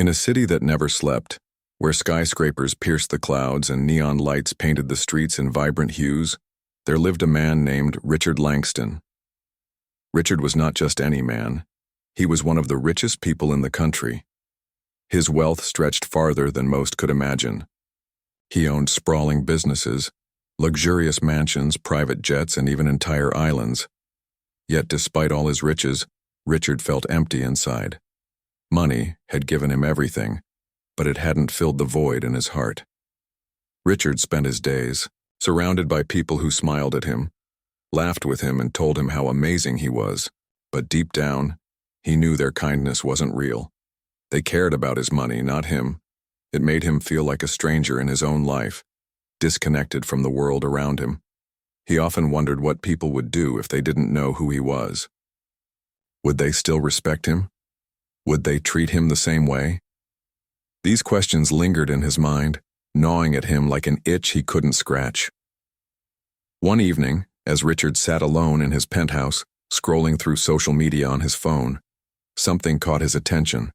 In a city that never slept, where skyscrapers pierced the clouds and neon lights painted the streets in vibrant hues, there lived a man named Richard Langston. Richard was not just any man. He was one of the richest people in the country. His wealth stretched farther than most could imagine. He owned sprawling businesses, luxurious mansions, private jets, and even entire islands. Yet despite all his riches, Richard felt empty inside. Money had given him everything, but it hadn't filled the void in his heart. Richard spent his days surrounded by people who smiled at him, laughed with him, and told him how amazing he was, but deep down, he knew their kindness wasn't real. They cared about his money, not him. It made him feel like a stranger in his own life, disconnected from the world around him. He often wondered what people would do if they didn't know who he was. Would they still respect him? Would they treat him the same way? These questions lingered in his mind, gnawing at him like an itch he couldn't scratch. One evening, as Richard sat alone in his penthouse, scrolling through social media on his phone, something caught his attention.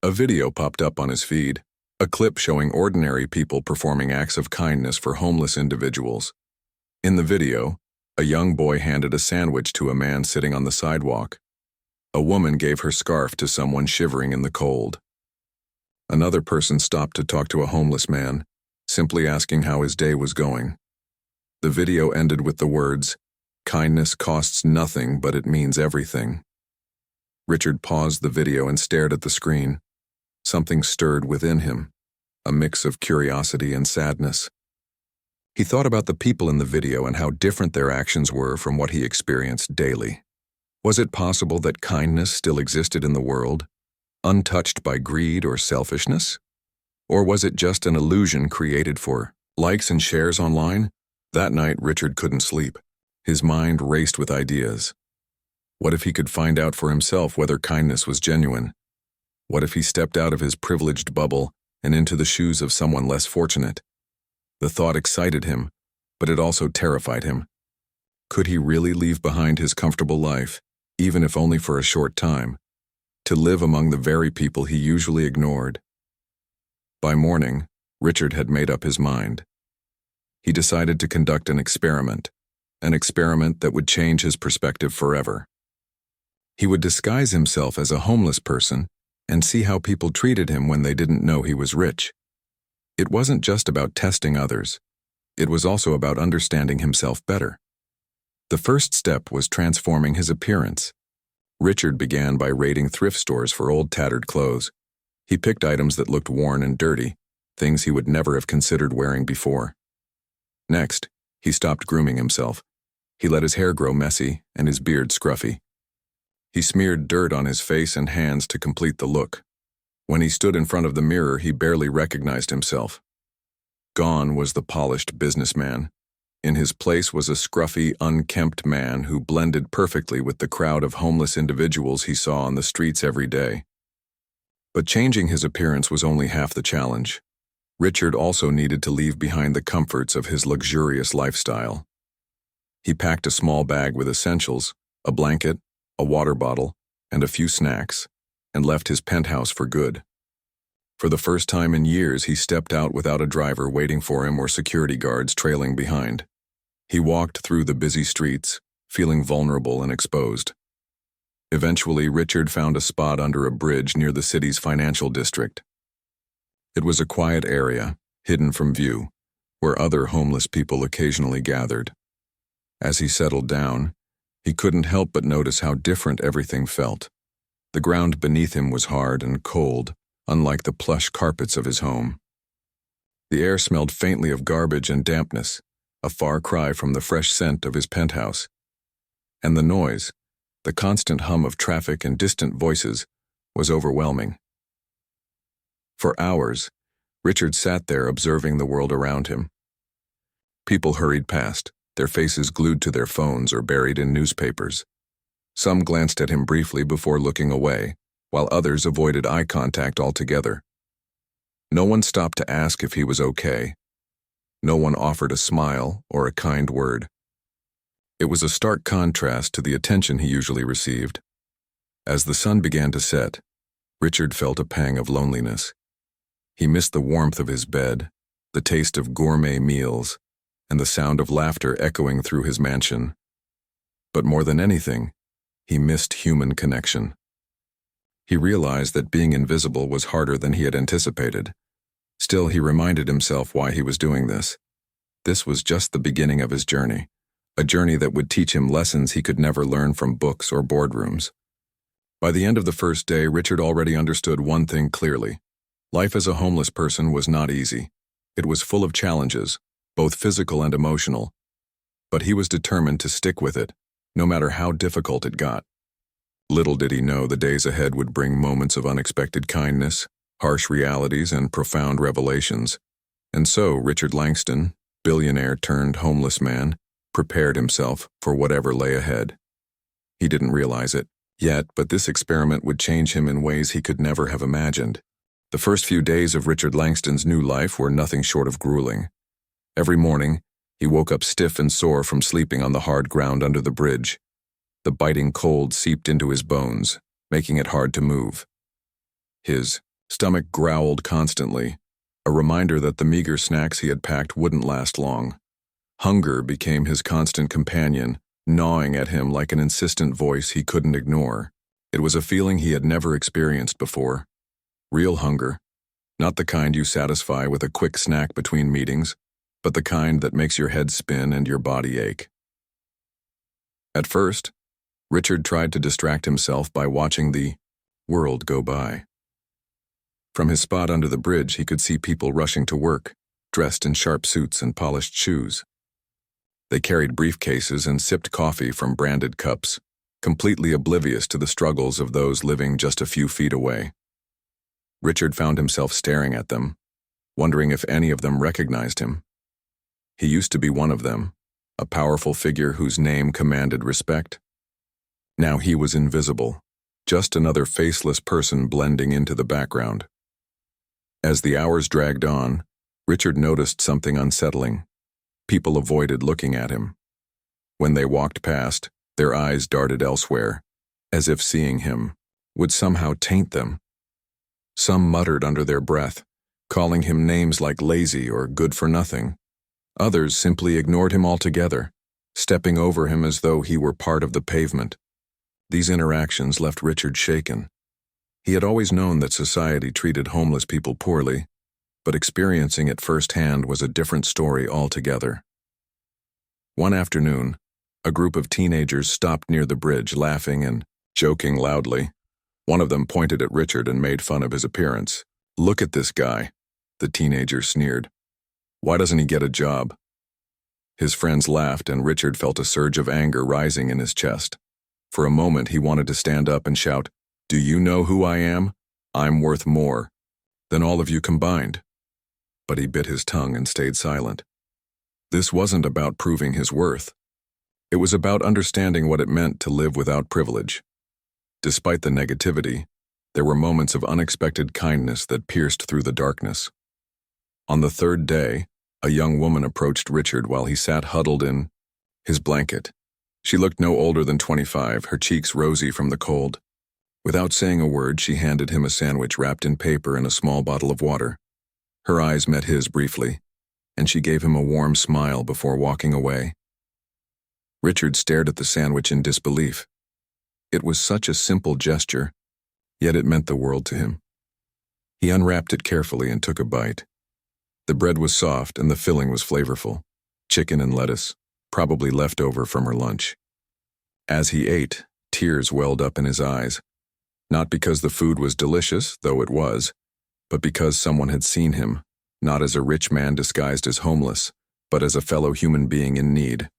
A video popped up on his feed, a clip showing ordinary people performing acts of kindness for homeless individuals. In the video, a young boy handed a sandwich to a man sitting on the sidewalk. A woman gave her scarf to someone shivering in the cold. Another person stopped to talk to a homeless man, simply asking how his day was going. The video ended with the words, "Kindness costs nothing, but it means everything." Richard paused the video and stared at the screen. Something stirred within him, a mix of curiosity and sadness. He thought about the people in the video and how different their actions were from what he experienced daily. Was it possible that kindness still existed in the world, untouched by greed or selfishness? Or was it just an illusion created for likes and shares online? That night, Richard couldn't sleep. His mind raced with ideas. What if he could find out for himself whether kindness was genuine? What if he stepped out of his privileged bubble and into the shoes of someone less fortunate? The thought excited him, but it also terrified him. Could he really leave behind his comfortable life, even if only for a short time, to live among the very people he usually ignored? By morning, Richard had made up his mind. He decided to conduct an experiment that would change his perspective forever. He would disguise himself as a homeless person and see how people treated him when they didn't know he was rich. It wasn't just about testing others. It was also about understanding himself better. The first step was transforming his appearance. Richard began by raiding thrift stores for old tattered clothes. He picked items that looked worn and dirty, things he would never have considered wearing before. Next, he stopped grooming himself. He let his hair grow messy and his beard scruffy. He smeared dirt on his face and hands to complete the look. When he stood in front of the mirror, he barely recognized himself. Gone was the polished businessman. In his place was a scruffy, unkempt man who blended perfectly with the crowd of homeless individuals he saw on the streets every day. But changing his appearance was only half the challenge. Richard also needed to leave behind the comforts of his luxurious lifestyle. He packed a small bag with essentials, a blanket, a water bottle, and a few snacks, and left his penthouse for good. For the first time in years, he stepped out without a driver waiting for him or security guards trailing behind. He walked through the busy streets, feeling vulnerable and exposed. Eventually, Richard found a spot under a bridge near the city's financial district. It was a quiet area, hidden from view, where other homeless people occasionally gathered. As he settled down, he couldn't help but notice how different everything felt. The ground beneath him was hard and cold, unlike the plush carpets of his home. The air smelled faintly of garbage and dampness, a far cry from the fresh scent of his penthouse. And the noise, the constant hum of traffic and distant voices, was overwhelming. For hours, Richard sat there observing the world around him. People hurried past, their faces glued to their phones or buried in newspapers. Some glanced at him briefly before looking away, while others avoided eye contact altogether. No one stopped to ask if he was okay. No one offered a smile or a kind word. It was a stark contrast to the attention he usually received. As the sun began to set, Richard felt a pang of loneliness. He missed the warmth of his bed, the taste of gourmet meals, and the sound of laughter echoing through his mansion. But more than anything, he missed human connection. He realized that being invisible was harder than he had anticipated. Still, he reminded himself why he was doing this. This was just the beginning of his journey, a journey that would teach him lessons he could never learn from books or boardrooms. By the end of the first day, Richard already understood one thing clearly. Life as a homeless person was not easy. It was full of challenges, both physical and emotional. But he was determined to stick with it, no matter how difficult it got. Little did he know the days ahead would bring moments of unexpected kindness, harsh realities, and profound revelations. And so, Richard Langston, billionaire turned homeless man, prepared himself for whatever lay ahead. He didn't realize it yet, but this experiment would change him in ways he could never have imagined. The first few days of Richard Langston's new life were nothing short of grueling. Every morning, he woke up stiff and sore from sleeping on the hard ground under the bridge. The biting cold seeped into his bones, making it hard to move. His stomach growled constantly, a reminder that the meager snacks he had packed wouldn't last long. Hunger became his constant companion, gnawing at him like an insistent voice he couldn't ignore. It was a feeling he had never experienced before. Real hunger, not the kind you satisfy with a quick snack between meetings, but the kind that makes your head spin and your body ache. At first, Richard tried to distract himself by watching the world go by. From his spot under the bridge, he could see people rushing to work, dressed in sharp suits and polished shoes. They carried briefcases and sipped coffee from branded cups, completely oblivious to the struggles of those living just a few feet away. Richard found himself staring at them, wondering if any of them recognized him. He used to be one of them, a powerful figure whose name commanded respect. Now he was invisible, just another faceless person blending into the background. As the hours dragged on, Richard noticed something unsettling. People avoided looking at him. When they walked past, their eyes darted elsewhere, as if seeing him would somehow taint them. Some muttered under their breath, calling him names like lazy or good for nothing. Others simply ignored him altogether, stepping over him as though he were part of the pavement. These interactions left Richard shaken. He had always known that society treated homeless people poorly, but experiencing it firsthand was a different story altogether. One afternoon, a group of teenagers stopped near the bridge, laughing and joking loudly. One of them pointed at Richard and made fun of his appearance. "Look at this guy," the teenager sneered. "Why doesn't he get a job?" His friends laughed, and Richard felt a surge of anger rising in his chest. For a moment, he wanted to stand up and shout, "Do you know who I am? I'm worth more than all of you combined." But he bit his tongue and stayed silent. This wasn't about proving his worth. It was about understanding what it meant to live without privilege. Despite the negativity, there were moments of unexpected kindness that pierced through the darkness. On the third day, a young woman approached Richard while he sat huddled in his blanket. She looked no older than 25, her cheeks rosy from the cold. Without saying a word, she handed him a sandwich wrapped in paper and a small bottle of water. Her eyes met his briefly, and she gave him a warm smile before walking away. Richard stared at the sandwich in disbelief. It was such a simple gesture, yet it meant the world to him. He unwrapped it carefully and took a bite. The bread was soft and the filling was flavorful. Chicken and lettuce, probably left over from her lunch. As he ate, tears welled up in his eyes. Not because the food was delicious, though it was, but because someone had seen him, not as a rich man disguised as homeless, but as a fellow human being in need.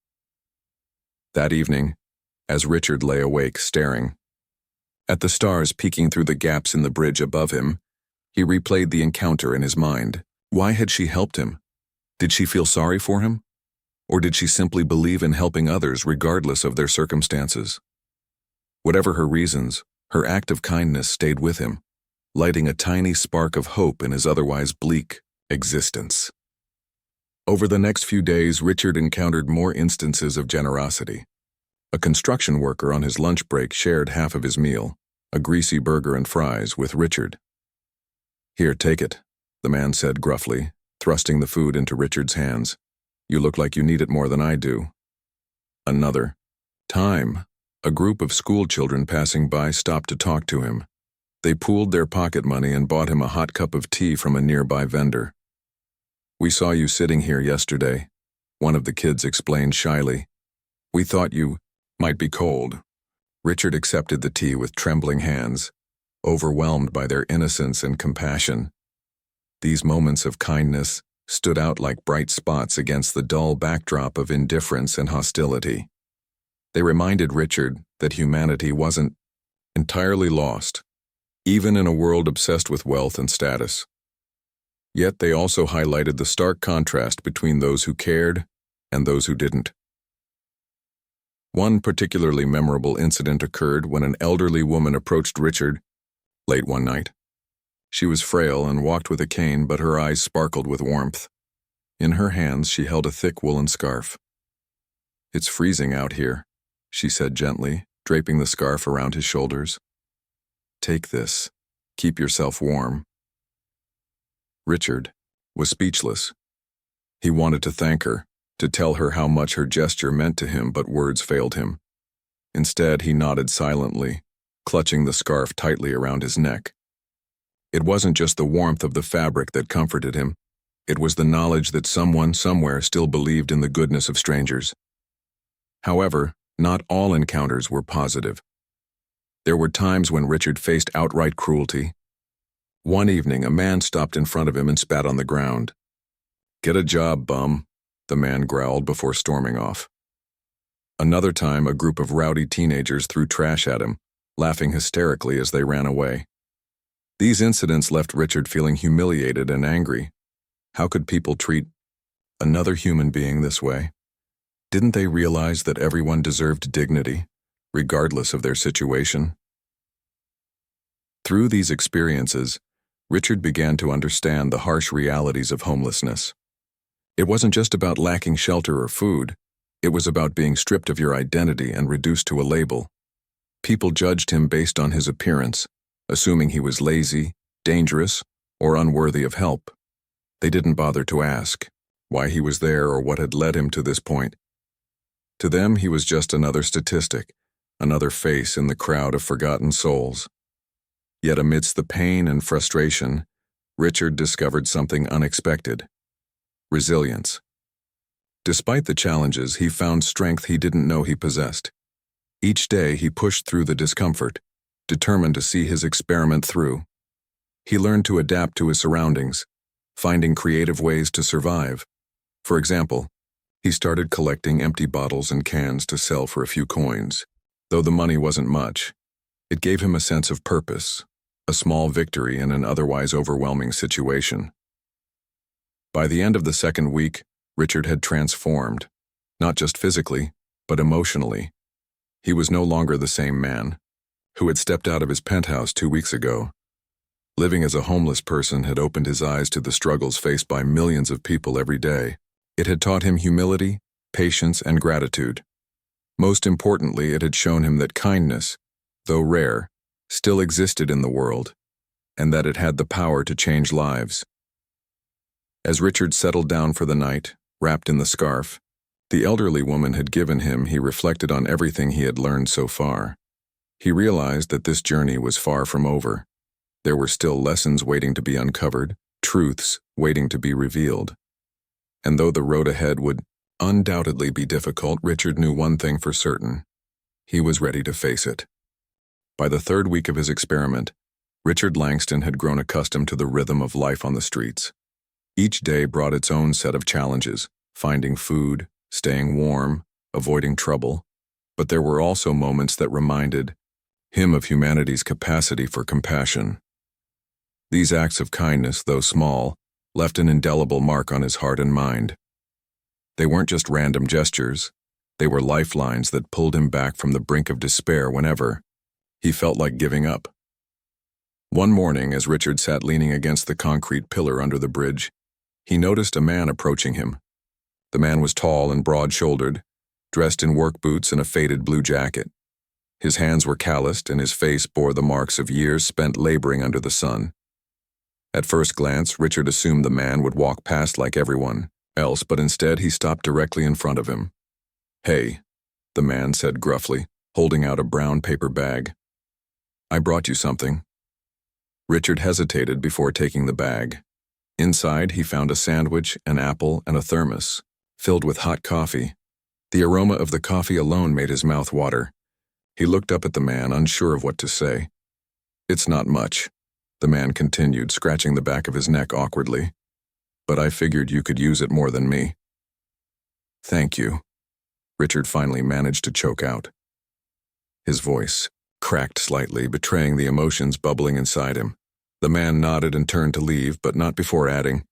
That evening, as Richard lay awake staring at the stars peeking through the gaps in the bridge above him, he replayed the encounter in his mind. Why had she helped him? Did she feel sorry for him? Or did she simply believe in helping others regardless of their circumstances? Whatever her reasons, her act of kindness stayed with him, lighting a tiny spark of hope in his otherwise bleak existence. Over the next few days, Richard encountered more instances of generosity. A construction worker on his lunch break shared half of his meal, a greasy burger and fries with Richard. "Here, take it," the man said gruffly, thrusting the food into Richard's hands. "You look like you need it more than I do." Another time, a group of school children passing by stopped to talk to him. They pooled their pocket money and bought him a hot cup of tea from a nearby vendor. "We saw you sitting here yesterday," one of the kids explained shyly. "We thought you might be cold." Richard accepted the tea with trembling hands, overwhelmed by their innocence and compassion. These moments of kindness stood out like bright spots against the dull backdrop of indifference and hostility. They reminded Richard that humanity wasn't entirely lost, even in a world obsessed with wealth and status. Yet they also highlighted the stark contrast between those who cared and those who didn't. One particularly memorable incident occurred when an elderly woman approached Richard late one night. She was frail and walked with a cane, but her eyes sparkled with warmth. In her hands she held a thick woolen scarf. "It's freezing out here," she said gently, draping the scarf around his shoulders. "Take this. Keep yourself warm." Richard was speechless. He wanted to thank her, to tell her how much her gesture meant to him, but words failed him. Instead, he nodded silently, clutching the scarf tightly around his neck. It wasn't just the warmth of the fabric that comforted him. It was the knowledge that someone somewhere still believed in the goodness of strangers. However, not all encounters were positive. There were times when Richard faced outright cruelty. One evening, a man stopped in front of him and spat on the ground. "Get a job, bum," the man growled before storming off. Another time, a group of rowdy teenagers threw trash at him, laughing hysterically as they ran away. These incidents left Richard feeling humiliated and angry. How could people treat another human being this way? Didn't they realize that everyone deserved dignity, regardless of their situation? Through these experiences, Richard began to understand the harsh realities of homelessness. It wasn't just about lacking shelter or food. It was about being stripped of your identity and reduced to a label. People judged him based on his appearance, assuming he was lazy, dangerous, or unworthy of help. They didn't bother to ask why he was there or what had led him to this point. To them, he was just another statistic, another face in the crowd of forgotten souls. Yet amidst the pain and frustration, Richard discovered something unexpected: resilience. Despite the challenges, he found strength he didn't know he possessed. Each day, he pushed through the discomfort, determined to see his experiment through. He learned to adapt to his surroundings, finding creative ways to survive. For example, he started collecting empty bottles and cans to sell for a few coins. Though the money wasn't much, it gave him a sense of purpose, a small victory in an otherwise overwhelming situation. By the end of the second week, Richard had transformed, not just physically, but emotionally. He was no longer the same man who had stepped out of his penthouse 2 weeks ago. Living as a homeless person had opened his eyes to the struggles faced by millions of people every day. It had taught him humility, patience, and gratitude. Most importantly, it had shown him that kindness, though rare, still existed in the world, and that it had the power to change lives. As Richard settled down for the night, wrapped in the scarf the elderly woman had given him, he reflected on everything he had learned so far. He realized that this journey was far from over. There were still lessons waiting to be uncovered, truths waiting to be revealed. And though the road ahead would undoubtedly be difficult, Richard knew one thing for certain: he was ready to face it. By the third week of his experiment, Richard Langston had grown accustomed to the rhythm of life on the streets. Each day brought its own set of challenges: finding food, staying warm, avoiding trouble. But there were also moments that reminded him of humanity's capacity for compassion. These acts of kindness, though small, left an indelible mark on his heart and mind. They weren't just random gestures. They were lifelines that pulled him back from the brink of despair whenever he felt like giving up. One morning, as Richard sat leaning against the concrete pillar under the bridge, he noticed a man approaching him. The man was tall and broad-shouldered, dressed in work boots and a faded blue jacket. His hands were calloused and his face bore the marks of years spent laboring under the sun. At first glance, Richard assumed the man would walk past like everyone else, but instead he stopped directly in front of him. "Hey," the man said gruffly, holding out a brown paper bag. "I brought you something." Richard hesitated before taking the bag. Inside, he found a sandwich, an apple, and a thermos, filled with hot coffee. The aroma of the coffee alone made his mouth water. He looked up at the man, unsure of what to say. "It's not much," the man continued, scratching the back of his neck awkwardly. "But I figured you could use it more than me." "Thank you," Richard finally managed to choke out. His voice cracked slightly, betraying the emotions bubbling inside him. The man nodded and turned to leave, but not before adding,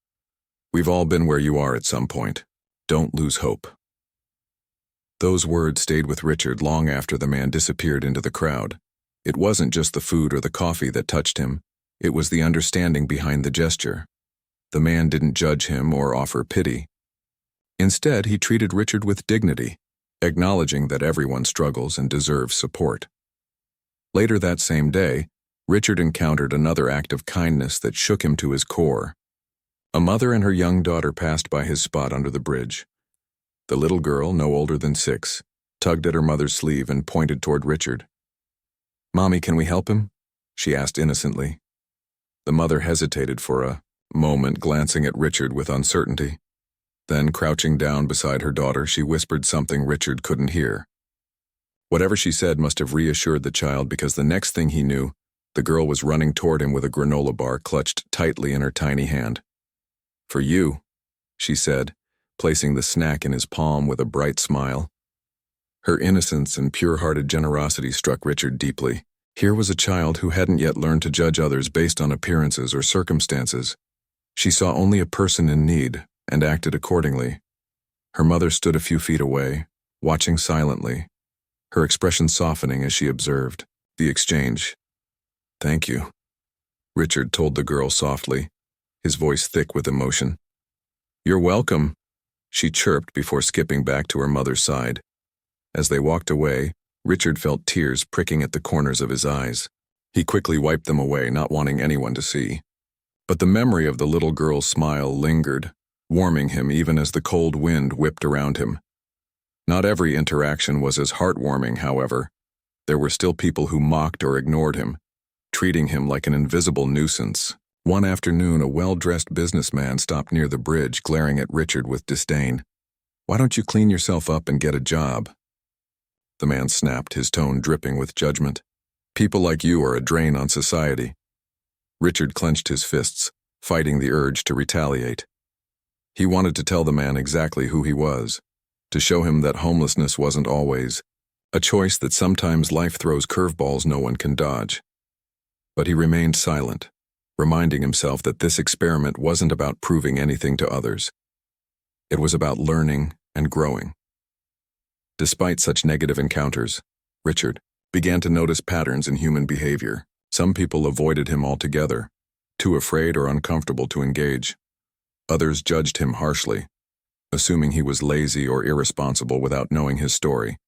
"We've all been where you are at some point. Don't lose hope." Those words stayed with Richard long after the man disappeared into the crowd. It wasn't just the food or the coffee that touched him, it was the understanding behind the gesture. The man didn't judge him or offer pity. Instead, he treated Richard with dignity, acknowledging that everyone struggles and deserves support. Later that same day, Richard encountered another act of kindness that shook him to his core. A mother and her young daughter passed by his spot under the bridge. The little girl, no older than 6, tugged at her mother's sleeve and pointed toward Richard. "Mommy, can we help him?" she asked innocently. The mother hesitated for a moment, glancing at Richard with uncertainty. Then, crouching down beside her daughter, she whispered something Richard couldn't hear. Whatever she said must have reassured the child, because the next thing he knew, the girl was running toward him with a granola bar clutched tightly in her tiny hand. "For you," she said, placing the snack in his palm with a bright smile. Her innocence and pure-hearted generosity struck Richard deeply. Here was a child who hadn't yet learned to judge others based on appearances or circumstances. She saw only a person in need and acted accordingly. Her mother stood a few feet away, watching silently, her expression softening as she observed the exchange. "Thank you," Richard told the girl softly, his voice thick with emotion. "You're welcome," she chirped before skipping back to her mother's side. As they walked away, Richard felt tears pricking at the corners of his eyes. He quickly wiped them away, not wanting anyone to see. But the memory of the little girl's smile lingered, warming him even as the cold wind whipped around him. Not every interaction was as heartwarming, however. There were still people who mocked or ignored him, treating him like an invisible nuisance. One afternoon, a well-dressed businessman stopped near the bridge, glaring at Richard with disdain. "Why don't you clean yourself up and get a job?" The man snapped, his tone dripping with judgment. "People like you are a drain on society." Richard clenched his fists, fighting the urge to retaliate. He wanted to tell the man exactly who he was, to show him that homelessness wasn't always a choice, that sometimes life throws curveballs no one can dodge. But he remained silent, reminding himself that this experiment wasn't about proving anything to others. It was about learning and growing. Despite such negative encounters, Richard began to notice patterns in human behavior. Some people avoided him altogether, too afraid or uncomfortable to engage. Others judged him harshly, assuming he was lazy or irresponsible without knowing his story.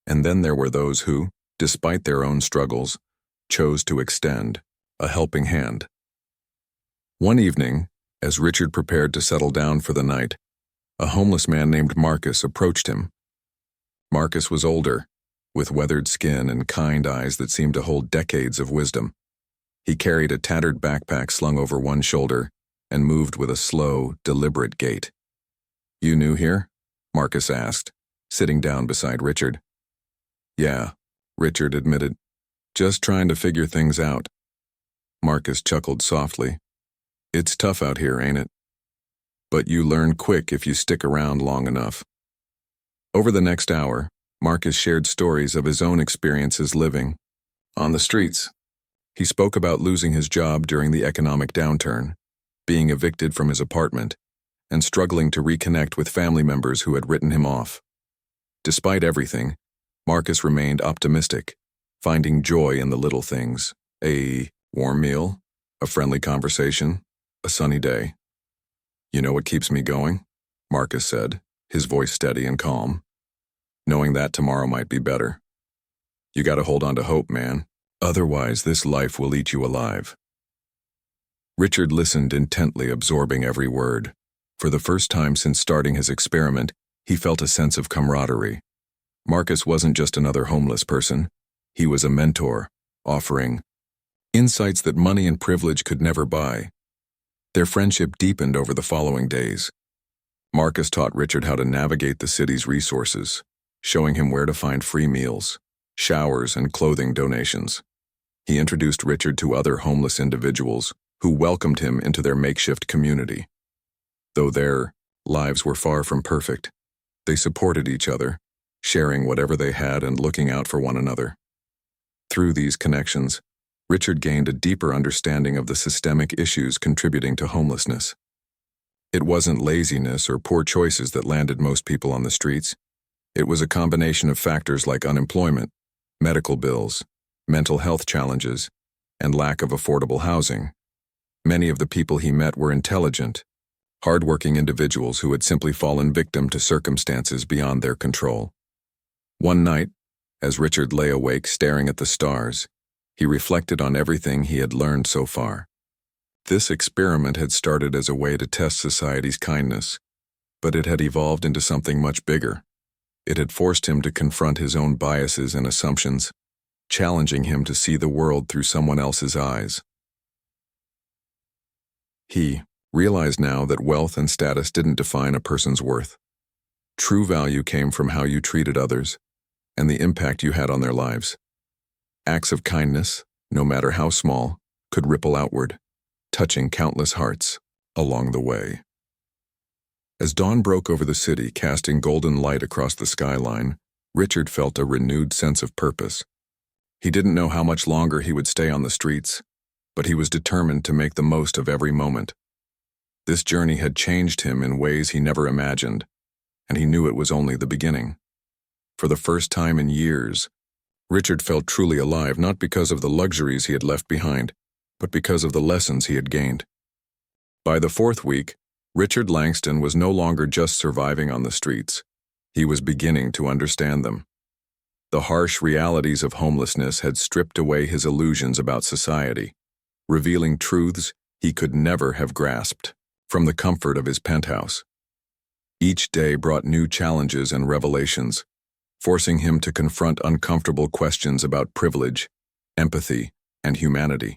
And then there were those who, despite their own struggles, chose to extend a helping hand. One evening, as Richard prepared to settle down for the night, a homeless man named Marcus approached him. Marcus was older, with weathered skin and kind eyes that seemed to hold decades of wisdom. He carried a tattered backpack slung over one shoulder and moved with a slow, deliberate gait. "You new here?" Marcus asked, sitting down beside Richard. "Yeah," Richard admitted. "Just trying to figure things out." Marcus chuckled softly. "It's tough out here, ain't it? But you learn quick if you stick around long enough." Over the next hour, Marcus shared stories of his own experiences living on the streets. He spoke about losing his job during the economic downturn, being evicted from his apartment, and struggling to reconnect with family members who had written him off. Despite everything, Marcus remained optimistic, finding joy in the little things: a warm meal, a friendly conversation, a sunny day. "You know what keeps me going?" Marcus said, his voice steady and calm. "Knowing that tomorrow might be better." You gotta hold on to hope, man. Otherwise, this life will eat you alive. Richard listened intently, absorbing every word. For the first time since starting his experiment, he felt a sense of camaraderie. Marcus wasn't just another homeless person. He was a mentor, offering insights that money and privilege could never buy. Their friendship deepened over the following days. Marcus taught Richard how to navigate the city's resources, showing him where to find free meals, showers, and clothing donations. He introduced Richard to other homeless individuals who welcomed him into their makeshift community. Though their lives were far from perfect, they supported each other, sharing whatever they had and looking out for one another. Through these connections, Richard gained a deeper understanding of the systemic issues contributing to homelessness. It wasn't laziness or poor choices that landed most people on the streets. It was a combination of factors like unemployment, medical bills, mental health challenges, and lack of affordable housing. Many of the people he met were intelligent, hardworking individuals who had simply fallen victim to circumstances beyond their control. One night, as Richard lay awake staring at the stars, he reflected on everything he had learned so far. This experiment had started as a way to test society's kindness, but it had evolved into something much bigger. It had forced him to confront his own biases and assumptions, challenging him to see the world through someone else's eyes. He realized now that wealth and status didn't define a person's worth. True value came from how you treated others and the impact you had on their lives. Acts of kindness, no matter how small, could ripple outward, touching countless hearts along the way. As dawn broke over the city, casting golden light across the skyline, Richard felt a renewed sense of purpose. He didn't know how much longer he would stay on the streets, but he was determined to make the most of every moment. This journey had changed him in ways he never imagined, and he knew it was only the beginning. For the first time in years, Richard felt truly alive, not because of the luxuries he had left behind, but because of the lessons he had gained. By the fourth week, Richard Langston was no longer just surviving on the streets. He was beginning to understand them. The harsh realities of homelessness had stripped away his illusions about society, revealing truths he could never have grasped from the comfort of his penthouse. Each day brought new challenges and revelations, forcing him to confront uncomfortable questions about privilege, empathy, and humanity.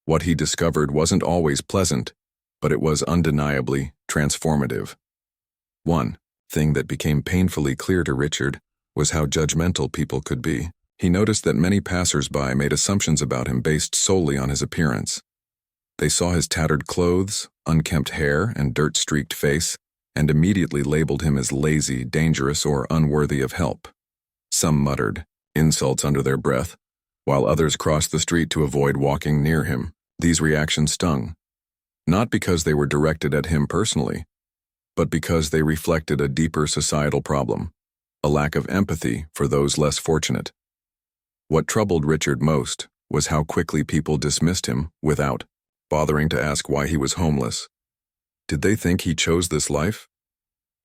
What he discovered wasn't always pleasant, but it was undeniably transformative. One thing that became painfully clear to Richard was how judgmental people could be. He noticed that many passers-by made assumptions about him based solely on his appearance. They saw his tattered clothes, unkempt hair, and dirt-streaked face, and immediately labeled him as lazy, dangerous, or unworthy of help. Some muttered insults under their breath, while others crossed the street to avoid walking near him. These reactions stung, not because they were directed at him personally, but because they reflected a deeper societal problem, a lack of empathy for those less fortunate. What troubled Richard most was how quickly people dismissed him without bothering to ask why he was homeless. Did they think he chose this life?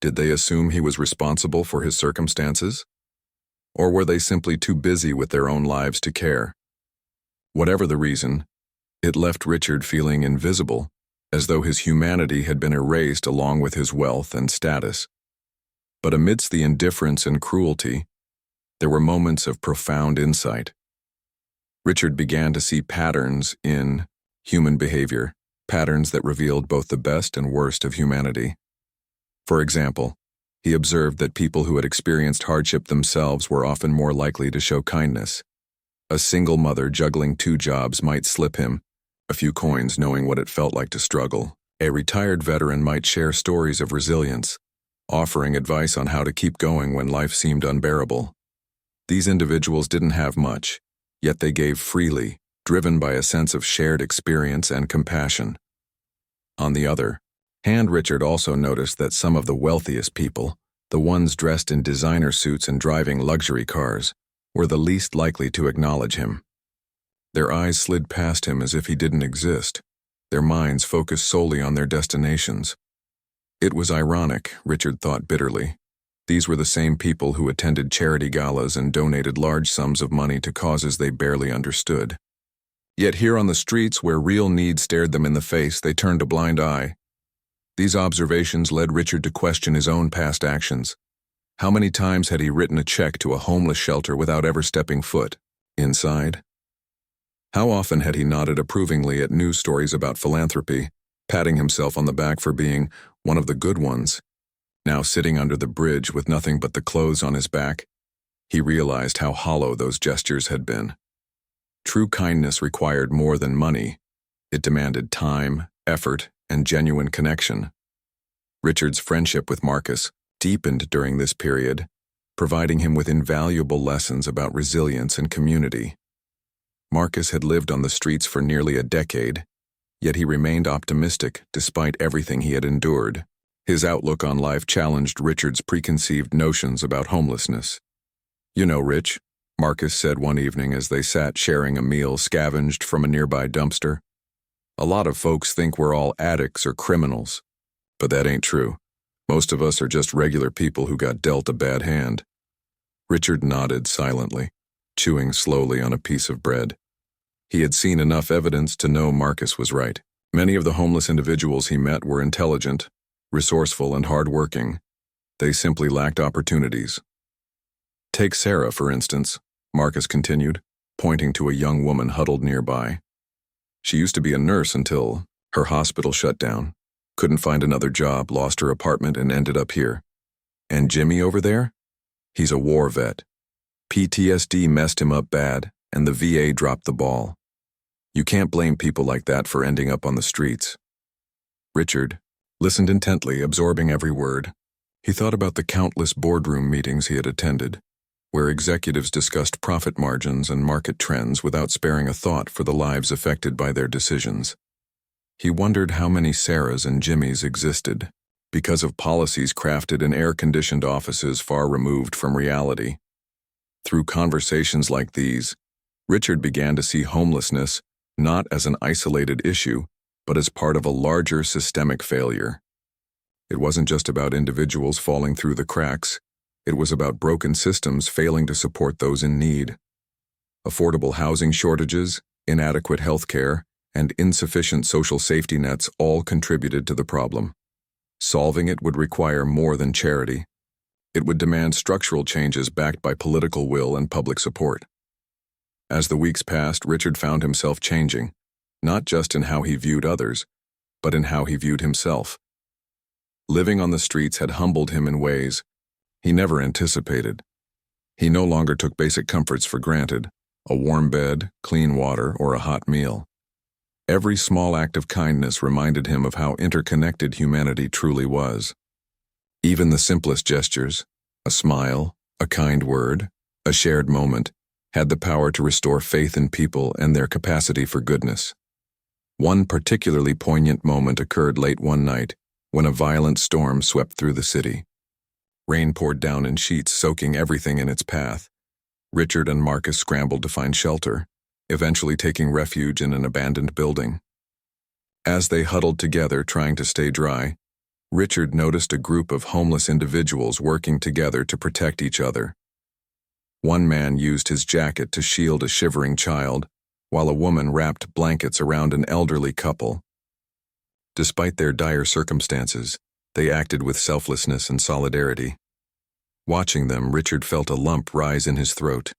Did they assume he was responsible for his circumstances? Or were they simply too busy with their own lives to care? Whatever the reason, it left Richard feeling invisible, as though his humanity had been erased along with his wealth and status. But amidst the indifference and cruelty, there were moments of profound insight. Richard began to see patterns in human behavior, patterns that revealed both the best and worst of humanity. For example, he observed that people who had experienced hardship themselves were often more likely to show kindness. A single mother juggling 2 jobs might slip him a few coins, knowing what it felt like to struggle. A retired veteran might share stories of resilience, offering advice on how to keep going when life seemed unbearable. These individuals didn't have much, yet they gave freely, driven by a sense of shared experience and compassion. On the other hand, Richard also noticed that some of the wealthiest people, the ones dressed in designer suits and driving luxury cars, were the least likely to acknowledge him. Their eyes slid past him as if he didn't exist, their minds focused solely on their destinations. It was ironic, Richard thought bitterly. These were the same people who attended charity galas and donated large sums of money to causes they barely understood. Yet here on the streets where real need stared them in the face, they turned a blind eye. These observations led Richard to question his own past actions. How many times had he written a check to a homeless shelter without ever stepping foot inside? How often had he nodded approvingly at news stories about philanthropy, patting himself on the back for being one of the good ones? Now sitting under the bridge with nothing but the clothes on his back, he realized how hollow those gestures had been. True kindness required more than money. It demanded time, effort, and genuine connection. Richard's friendship with Marcus deepened during this period, providing him with invaluable lessons about resilience and community. Marcus had lived on the streets for nearly a decade, yet he remained optimistic despite everything he had endured. His outlook on life challenged Richard's preconceived notions about homelessness. "You know, Rich," Marcus said one evening as they sat sharing a meal scavenged from a nearby dumpster, "a lot of folks think we're all addicts or criminals. But that ain't true. Most of us are just regular people who got dealt a bad hand." Richard nodded silently, chewing slowly on a piece of bread. He had seen enough evidence to know Marcus was right. Many of the homeless individuals he met were intelligent, resourceful, and hard-working. They simply lacked opportunities. "Take Sarah, for instance," Marcus continued, pointing to a young woman huddled nearby. "She used to be a nurse until her hospital shut down. Couldn't find another job, lost her apartment, and ended up here. And Jimmy over there? He's a war vet. PTSD messed him up bad, and the VA dropped the ball. You can't blame people like that for ending up on the streets." Richard listened intently, absorbing every word. He thought about the countless boardroom meetings he had attended, where executives discussed profit margins and market trends without sparing a thought for the lives affected by their decisions. He wondered how many Sarahs and Jimmys existed, because of policies crafted in air-conditioned offices far removed from reality. Through conversations like these, Richard began to see homelessness not as an isolated issue, but as part of a larger systemic failure. It wasn't just about individuals falling through the cracks. It was about broken systems failing to support those in need. Affordable housing shortages, inadequate health care, and insufficient social safety nets all contributed to the problem. Solving it would require more than charity. It would demand structural changes backed by political will and public support. As the weeks passed, Richard found himself changing, not just in how he viewed others, but in how he viewed himself. Living on the streets had humbled him in ways he never anticipated. He no longer took basic comforts for granted: a warm bed, clean water, or a hot meal. Every small act of kindness reminded him of how interconnected humanity truly was. Even the simplest gestures, a smile, a kind word, a shared moment, had the power to restore faith in people and their capacity for goodness. One particularly poignant moment occurred late one night, when a violent storm swept through the city. Rain poured down in sheets, soaking everything in its path. Richard and Marcus scrambled to find shelter, eventually taking refuge in an abandoned building. As they huddled together trying to stay dry, Richard noticed a group of homeless individuals working together to protect each other. One man used his jacket to shield a shivering child, while a woman wrapped blankets around an elderly couple. Despite their dire circumstances, they acted with selflessness and solidarity. Watching them, Richard felt a lump rise in his throat.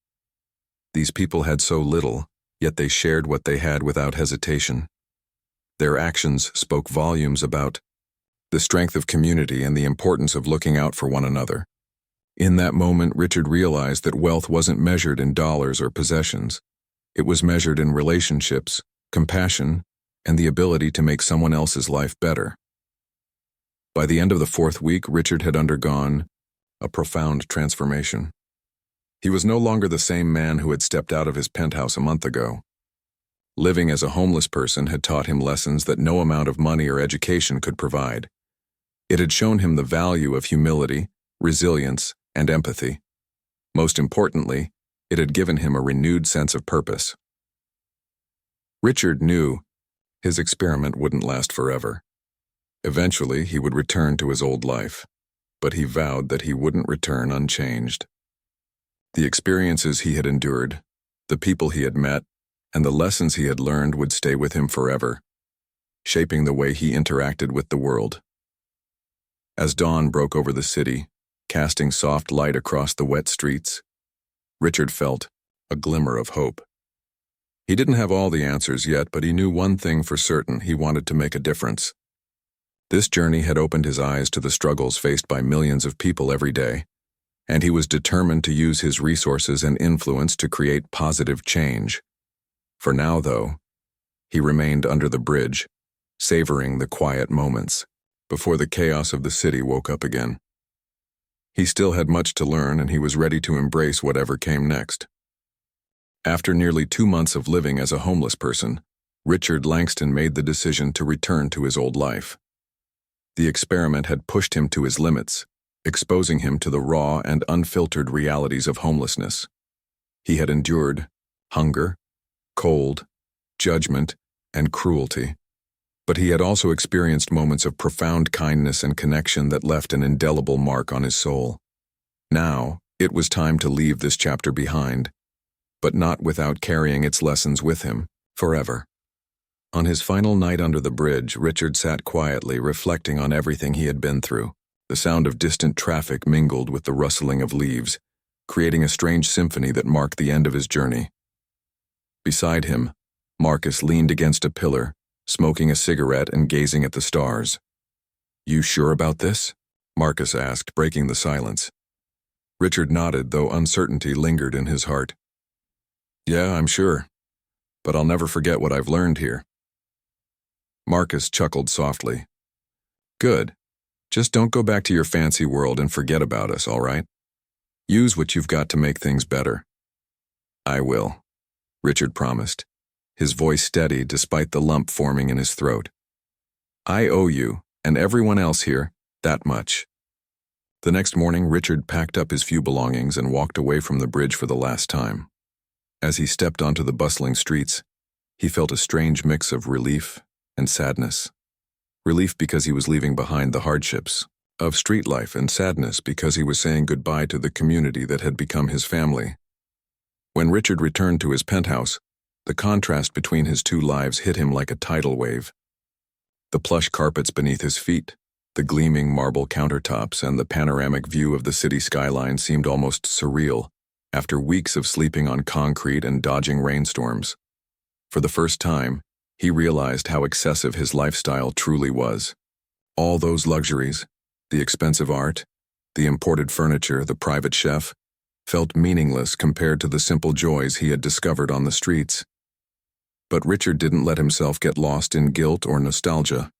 These people had so little, yet they shared what they had without hesitation. Their actions spoke volumes about the strength of community and the importance of looking out for one another. In that moment, Richard realized that wealth wasn't measured in dollars or possessions. It was measured in relationships, compassion, and the ability to make someone else's life better. By the end of the 4th week, Richard had undergone a profound transformation. He was no longer the same man who had stepped out of his penthouse a month ago. Living as a homeless person had taught him lessons that no amount of money or education could provide. It had shown him the value of humility, resilience, and empathy. Most importantly, it had given him a renewed sense of purpose. Richard knew his experiment wouldn't last forever. Eventually, he would return to his old life. but he vowed that he wouldn't return unchanged. The experiences he had endured, the people he had met, and the lessons he had learned would stay with him forever, shaping the way he interacted with the world. As dawn broke over the city, casting soft light across the wet streets, Richard felt a glimmer of hope. He didn't have all the answers yet, but he knew one thing for certain: he wanted to make a difference. This journey had opened his eyes to the struggles faced by millions of people every day, and he was determined to use his resources and influence to create positive change. For now, though, he remained under the bridge, savoring the quiet moments before the chaos of the city woke up again. He still had much to learn, and he was ready to embrace whatever came next. After nearly 2 months of living as a homeless person, Richard Langston made the decision to return to his old life. The experiment had pushed him to his limits, exposing him to the raw and unfiltered realities of homelessness. He had endured hunger, cold, judgment, and cruelty, but he had also experienced moments of profound kindness and connection that left an indelible mark on his soul. Now, it was time to leave this chapter behind, but not without carrying its lessons with him forever. On his final night under the bridge, Richard sat quietly, reflecting on everything he had been through. The sound of distant traffic mingled with the rustling of leaves, creating a strange symphony that marked the end of his journey. Beside him, Marcus leaned against a pillar, smoking a cigarette and gazing at the stars. "You sure about this?" Marcus asked, breaking the silence. Richard nodded, though uncertainty lingered in his heart. "Yeah, I'm sure, but I'll never forget what I've learned here." Marcus chuckled softly. "Good. Just don't go back to your fancy world and forget about us, all right? Use what you've got to make things better." "I will," Richard promised, his voice steady despite the lump forming in his throat. "I owe you, and everyone else here, that much." The next morning, Richard packed up his few belongings and walked away from the bridge for the last time. As he stepped onto the bustling streets, he felt a strange mix of relief and sadness. Relief because he was leaving behind the hardships of street life, and sadness because he was saying goodbye to the community that had become his family. When Richard returned to his penthouse, the contrast between his two lives hit him like a tidal wave. The plush carpets beneath his feet, the gleaming marble countertops, and the panoramic view of the city skyline seemed almost surreal after weeks of sleeping on concrete and dodging rainstorms. For the first time, he realized how excessive his lifestyle truly was. All those luxuries, the expensive art, the imported furniture, the private chef, felt meaningless compared to the simple joys he had discovered on the streets. But Richard didn't let himself get lost in guilt or nostalgia.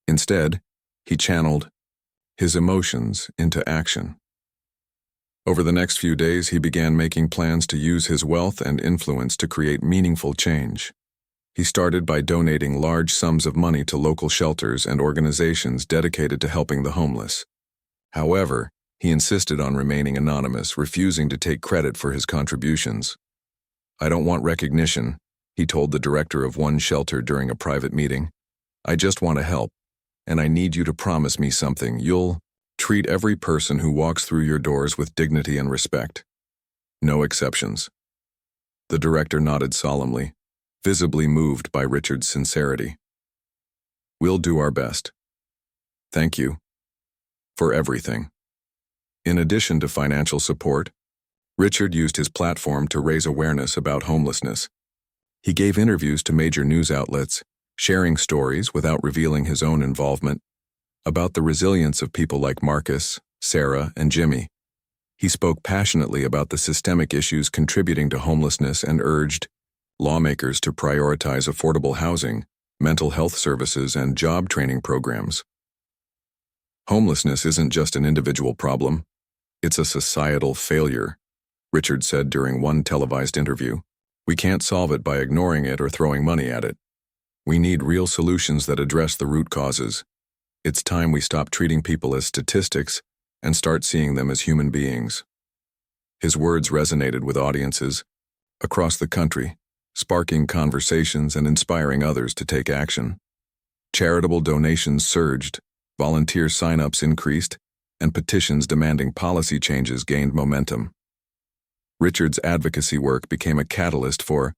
Instead, he channeled his emotions into action. Over the next few days, he began making plans to use his wealth and influence to create meaningful change. He started by donating large sums of money to local shelters and organizations dedicated to helping the homeless. However, he insisted on remaining anonymous, refusing to take credit for his contributions. "I don't want recognition," he told the director of one shelter during a private meeting. "I just want to help, and I need you to promise me something. You'll treat every person who walks through your doors with dignity and respect. No exceptions." The director nodded solemnly, visibly moved by Richard's sincerity. "We'll do our best. Thank you for everything." In addition to financial support, Richard used his platform to raise awareness about homelessness. He gave interviews to major news outlets, sharing stories without revealing his own involvement about the resilience of people like Marcus, Sarah, and Jimmy. He spoke passionately about the systemic issues contributing to homelessness and urged lawmakers to prioritize affordable housing, mental health services, and job training programs. "Homelessness isn't just an individual problem, it's a societal failure," Richard said during one televised interview. "We can't solve it by ignoring it or throwing money at it. We need real solutions that address the root causes. It's time we stop treating people as statistics and start seeing them as human beings." His words resonated with audiences across the country, sparking conversations and inspiring others to take action. Charitable donations surged, volunteer sign-ups increased, and petitions demanding policy changes gained momentum. Richard's advocacy work became a catalyst for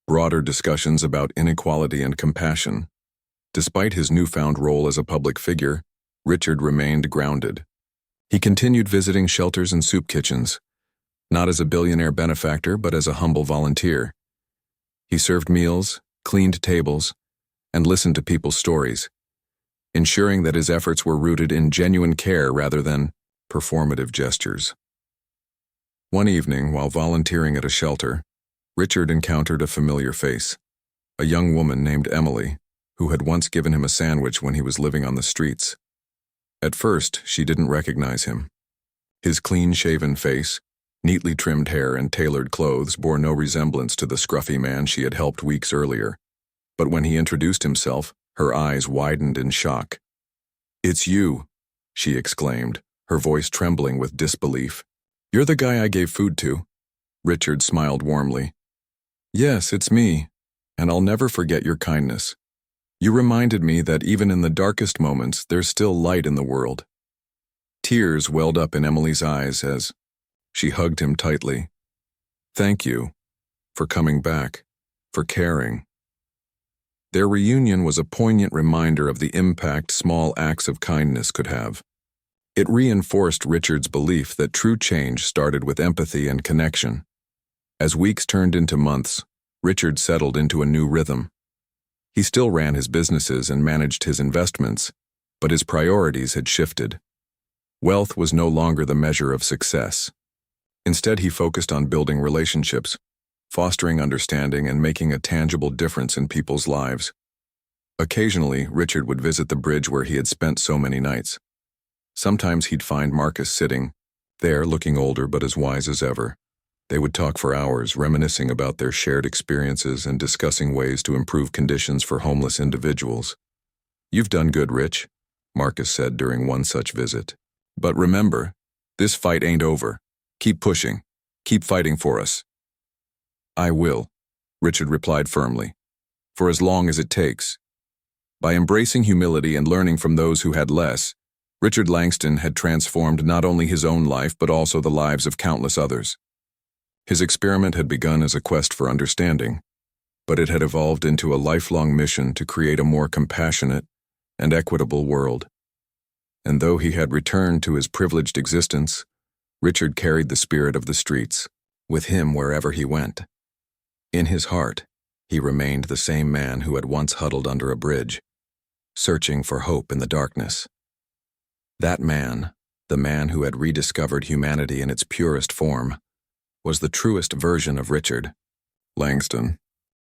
broader discussions about inequality and compassion. Despite his newfound role as a public figure, Richard remained grounded. He continued visiting shelters and soup kitchens, not as a billionaire benefactor but as a humble volunteer. He served meals, cleaned tables, and listened to people's stories, ensuring that his efforts were rooted in genuine care rather than performative gestures. One evening, while volunteering at a shelter, Richard encountered a familiar face, a young woman named Emily, who had once given him a sandwich when he was living on the streets. At first, she didn't recognize him. His clean-shaven face, neatly trimmed hair, and tailored clothes bore no resemblance to the scruffy man she had helped weeks earlier. But when he introduced himself, her eyes widened in shock. "It's you," she exclaimed, her voice trembling with disbelief. "You're the guy I gave food to." Richard smiled warmly. "Yes, it's me, and I'll never forget your kindness. You reminded me that even in the darkest moments, there's still light in the world." Tears welled up in Emily's eyes as she hugged him tightly. "Thank you for coming back, for caring." Their reunion was a poignant reminder of the impact small acts of kindness could have. It reinforced Richard's belief that true change started with empathy and connection. As weeks turned into months, Richard settled into a new rhythm. He still ran his businesses and managed his investments, but his priorities had shifted. Wealth was no longer the measure of success. Instead, he focused on building relationships, fostering understanding, and making a tangible difference in people's lives. Occasionally, Richard would visit the bridge where he had spent so many nights. Sometimes he'd find Marcus sitting there, looking older but as wise as ever. They would talk for hours, reminiscing about their shared experiences and discussing ways to improve conditions for homeless individuals. "You've done good, Rich," Marcus said during one such visit. "But remember, this fight ain't over. Keep pushing. Keep fighting for us." "I will," Richard replied firmly, "for as long as it takes." By embracing humility and learning from those who had less, Richard Langston had transformed not only his own life but also the lives of countless others. His experiment had begun as a quest for understanding, but it had evolved into a lifelong mission to create a more compassionate and equitable world. And though he had returned to his privileged existence, Richard carried the spirit of the streets with him wherever he went. In his heart, he remained the same man who had once huddled under a bridge, searching for hope in the darkness. That man, the man who had rediscovered humanity in its purest form, was the truest version of Richard Langston.